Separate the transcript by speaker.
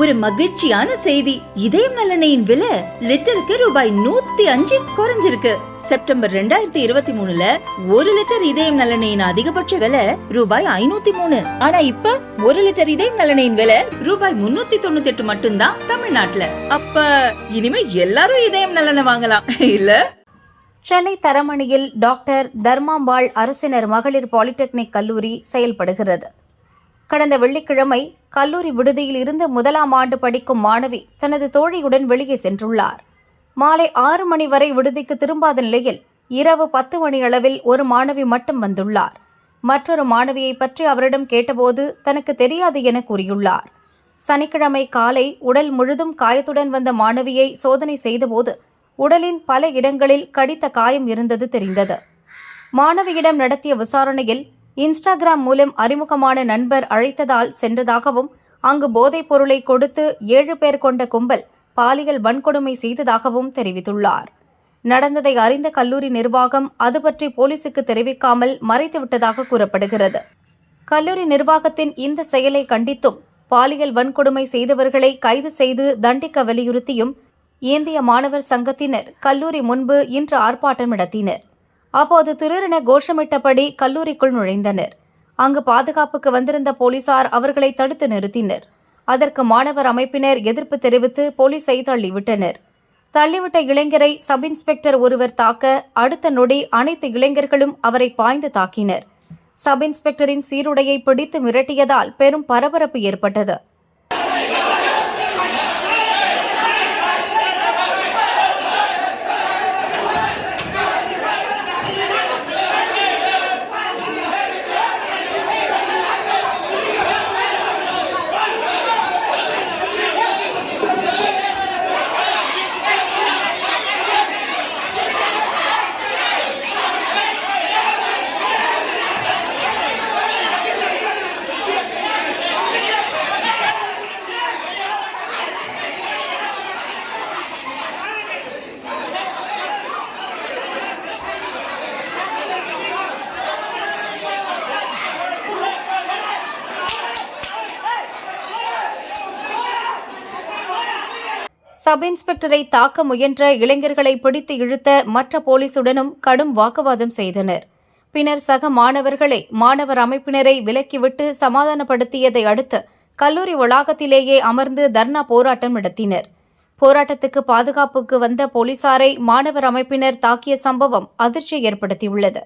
Speaker 1: ஒரு மகிழ்ச்சியான செய்தி. இதயம் நல்லெண்ணெயின் விலை லிட்டருக்கு ரூபாய் 105 குறைஞ்சிருக்கு. செப்டம்பர் 2023ல 1 லிட்டர் இதயம் நல்லெண்ணெயின் அதிகபட்ச விலை ரூபாய் 503. ஆனா இப்ப 1 லிட்டர் இதயம் நல்லெண்ணெயின் விலை ரூபாய் 398 மட்டும்தான் தமிழ்நாட்டுல. அப்ப இனிமே எல்லாரும் இதயம் நல்லெண்ணெய் வாங்கலாம் இல்ல?
Speaker 2: சென்னை தரமணியில் டாக்டர் தர்மாம்பாள் அரசினர் மகளிர் பாலிடெக்னிக் கல்லூரி செயல்படுகிறது. கடந்த வெள்ளிக்கிழமை கல்லூரி விடுதியில் இருந்து 1ஆம் ஆண்டு படிக்கும் மாணவி தனது தோழியுடன் வெளியே சென்றுள்ளார். மாலை 6 மணி வரை விடுதிக்கு திரும்பாத நிலையில் இரவு 10 மணியளவில் ஒரு மாணவி மட்டும் வந்துள்ளார். மற்றொரு மாணவியை பற்றி அவரிடம் கேட்டபோது தனக்கு தெரியாது என கூறியுள்ளார். சனிக்கிழமை காலை உடல் முழுதும் காயத்துடன் வந்த மாணவியை சோதனை செய்தபோது உடலின் பல இடங்களில் கடித்த காயம் இருந்தது தெரிந்தது. மாணவியிடம் நடத்திய விசாரணையில் இன்ஸ்டாகிராம் மூலம் அறிமுகமான நண்பர் அழைத்ததால் சென்றதாகவும் அங்கு போதைப் பொருளை கொடுத்து 7 பேர் கொண்ட கும்பல் பாலியல் வன்கொடுமை செய்ததாகவும் தெரிவித்துள்ளார். நடந்ததை அறிந்த கல்லூரி நிர்வாகம் அது பற்றி போலீசுக்கு தெரிவிக்காமல் மறைத்துவிட்டதாக கூறப்படுகிறது. கல்லூரி நிர்வாகத்தின் இந்த செயலை கண்டித்தும் பாலியல் வன்கொடுமை செய்தவர்களை கைது செய்து தண்டிக்க வலியுறுத்தியும் இந்திய மாணவர் சங்கத்தினர் கல்லூரி முன்பு இன்று ஆர்ப்பாட்டம் நடத்தினர். அப்போது திடீரென கோஷமிட்டபடி கல்லூரிக்குள் நுழைந்தனர். அங்கு பாதுகாப்புக்கு வந்திருந்த போலீசார் அவர்களை தடுத்து நிறுத்தினர். அதற்கு மாணவர் அமைப்பினர் எதிர்ப்பு தெரிவித்து போலீஸை தள்ளிவிட்டனர். தள்ளிவிட்ட இளைஞரை சப் இன்ஸ்பெக்டர் ஒருவர் தாக்க அடுத்த நொடி அனைத்து இளைஞர்களும் அவரை பாய்ந்து தாக்கினர். சப் இன்ஸ்பெக்டரின் சீருடையை பிடித்து மிரட்டியதால் பெரும் பரபரப்பு ஏற்பட்டது. சப் இன்ஸ்பெக்டரை தாக்க முயன்ற இளைஞர்களை பிடித்து இழுத்த மற்ற போலீசுடனும் கடும் வாக்குவாதம் செய்தனர். பின்னர் சக மாணவர்களை மாணவர் அமைப்பினரை விலக்கிவிட்டு சமாதானப்படுத்தியதை அடுத்து கல்லூரி வளாகத்திலேயே அமர்ந்து தர்ணா போராட்டம் நடத்தினர். போராட்டத்துக்கு பாதுகாப்புக்கு வந்த போலீசாரை மாணவர் அமைப்பினர் தாக்கிய சம்பவம் அதிர்ச்சி ஏற்படுத்தியுள்ளது.